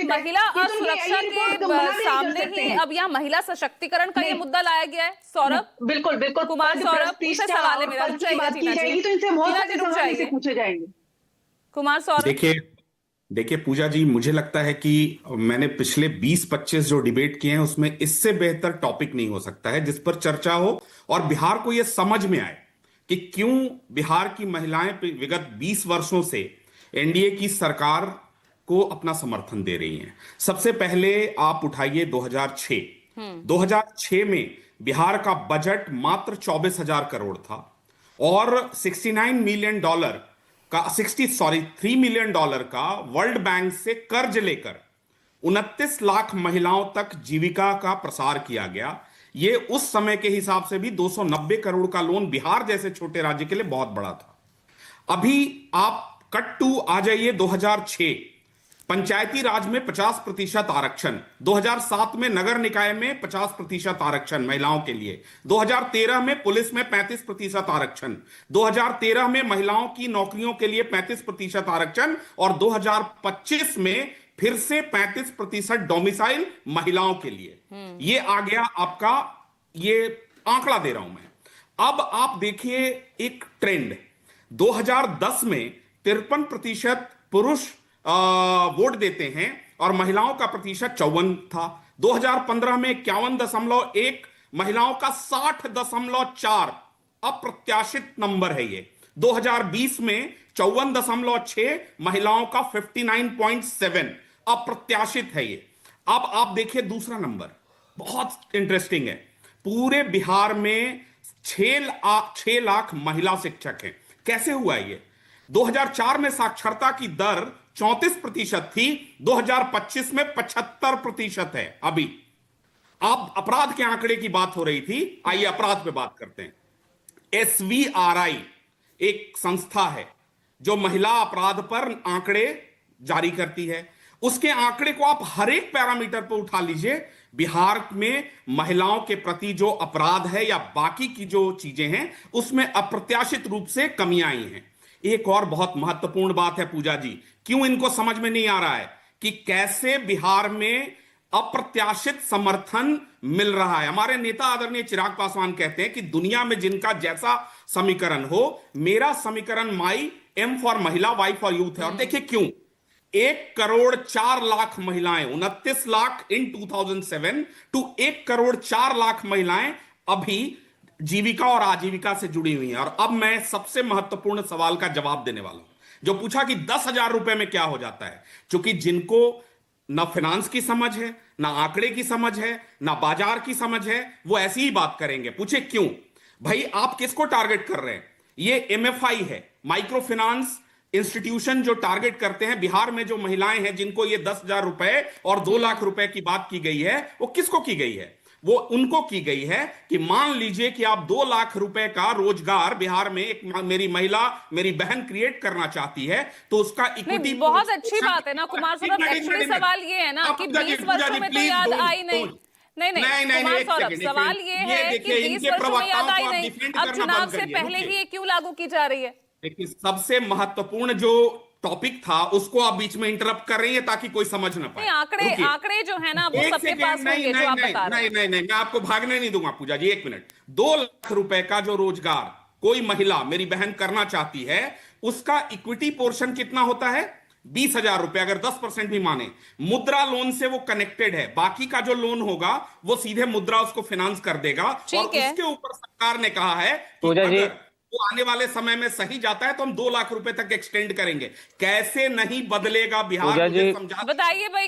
महिला सुरक्षा के सामने ही अब यहाँ महिला सशक्तिकरण का ये मुद्दा लाया गया है। सौरभ, बिल्कुल बिल्कुल, कुमार सौरभ, उनसे सवाल है मेरा। रुक जाइए की जाएगी तो इनसे बहुत सारे सवाल इसे पूछे जाएंगे। कुमार सौरभ, देखिए पूजा जी, मुझे लगता है कि मैंने पिछले 20-25 जो डिबेट किए हैं उसमें इससे बेहतर टॉपिक नहीं हो सकता है जिस पर चर्चा हो और बिहार को यह समझ में आए कि क्यों बिहार की महिलाएं विगत 20 वर्षों से एनडीए की सरकार को अपना समर्थन दे रही हैं। सबसे पहले आप उठाइए 2006। 2006 में बिहार का बजट मात्र 24,000 करोड़ था और $3 मिलियन का वर्ल्ड बैंक से कर्ज लेकर 29 लाख महिलाओं तक जीविका का प्रसार किया गया। ये उस समय के हिसाब से भी 290 करोड़ का लोन बिहार जैसे छोटे राज्य के लिए बहुत बड़ा था। अभी आप कट टू आ जाइए 2006, पंचायती राज में 50% आरक्षण, 2007 में नगर निकाय में 50% आरक्षण महिलाओं के लिए, 2013 में पुलिस में 35% आरक्षण, 2013 में महिलाओं की नौकरियों के लिए 35% आरक्षण और 2025 में फिर से 35% डोमिसाइल महिलाओं के लिए। ये आ गया आपका, ये आंकड़ा दे रहा हूं मैं। अब आप देखिए एक ट्रेंड, 2010 में 53% पुरुष वोट देते हैं और महिलाओं का प्रतिशत 54 था। 2015 में 51.1, महिलाओं का 60.4, अप्रत्याशित नंबर है ये। 2020 में 54.6, महिलाओं का 59.7, अप्रत्याशित है ये। अब आप देखिए दूसरा नंबर, बहुत इंटरेस्टिंग है। पूरे बिहार में 6 लाख महिला शिक्षक हैं। कैसे हुआ ये? 2004 में साक्षरता की दर 34% थी, 2025 में 75% है। अभी आप अपराध के आंकड़े की बात हो रही थी, आइए अपराध पे बात करते हैं। SVRI एक संस्था है जो महिला अपराध पर आंकड़े जारी करती है। उसके आंकड़े को आप हर एक पैरामीटर पर उठा लीजिए, बिहार में महिलाओं के प्रति जो अपराध है या बाकी की जो चीजें हैं उसमें अप्रत्याशित रूप से कमियां आई हैं। एक और बहुत महत्वपूर्ण बात है पूजा जी, क्यों इनको समझ में नहीं आ रहा है कि कैसे बिहार में अप्रत्याशित समर्थन मिल रहा है। हमारे नेता आदरणीय चिराग पासवान कहते हैं कि दुनिया में जिनका जैसा समीकरण हो, मेरा समीकरण माई एम फॉर महिला, वाई फॉर यूथ है। और देखिए क्यों, 1,04,00,000 महिलाएं, 29 लाख इन 2007 टू 1,04,00,000 महिलाएं अभी जीविका और आजीविका से जुड़ी हुई हैं। और अब मैं सबसे महत्वपूर्ण सवाल का जवाब देने वाला हूं, जो पूछा कि 10,000 रुपए में क्या हो जाता है। क्योंकि जिनको ना फाइनेंस की समझ है, ना आंकड़े की समझ है, ना बाजार की समझ है, वो ऐसी ही बात करेंगे। पूछे क्यों? भाई आप किसको टारगेट कर रहे हैं? ये MFI है, माइक्रो फाइनेंस इंस्टीट्यूशन, जो टारगेट करते हैं बिहार में जो महिलाएं हैं जिनको ये 10,000 रुपए और 2 लाख रुपए की बात की गई है, वो किसको की गई है? वो उनको की गई है कि मान लीजिए कि आप 2 लाख रुपए का रोजगार बिहार में एक मेरी महिला, मेरी बहन क्रिएट करना चाहती है, तो उसका इक्विटी। बहुत अच्छी बात है ना कुमार सौरभ। एक्चुअली सवाल ये है ना कि 20 वर्षों में तो याद आई नहीं। नहीं कुमार सौरभ, सवाल ये है कि 20 वर्षों में याद आई नहीं, अब चुनाव से पहले ही ये क्यों लागू की जा रही है? देखिए सबसे महत्वपूर्ण जो टॉपिक था उसको आप बीच में इंटरप्ट कर रही है ताकि कोई समझ ना पाए। आंकड़े जो है ना वो सबके पास होंगे जो आप बता रहे हैं। नहीं, मैं आपको भागने नहीं दूंगा पूजा जी, एक मिनट। 2 लाख रुपए का जो रोजगार कोई महिला, मेरी बहन करना चाहती है, उसका इक्विटी पोर्शन कितना होता है? 20,000 रुपए, अगर 10% भी माने। मुद्रा लोन से वो कनेक्टेड है, बाकी का जो लोन होगा वो सीधे मुद्रा उसको फाइनेंस कर देगा। और उसके ऊपर सरकार ने कहा है कि अगर वो आने वाले समय में सही जाता है तो हम 2 लाख रुपए तक एक्सटेंड करेंगे। कैसे नहीं बदलेगा बिहार, मुझे समझा बताइए भाई।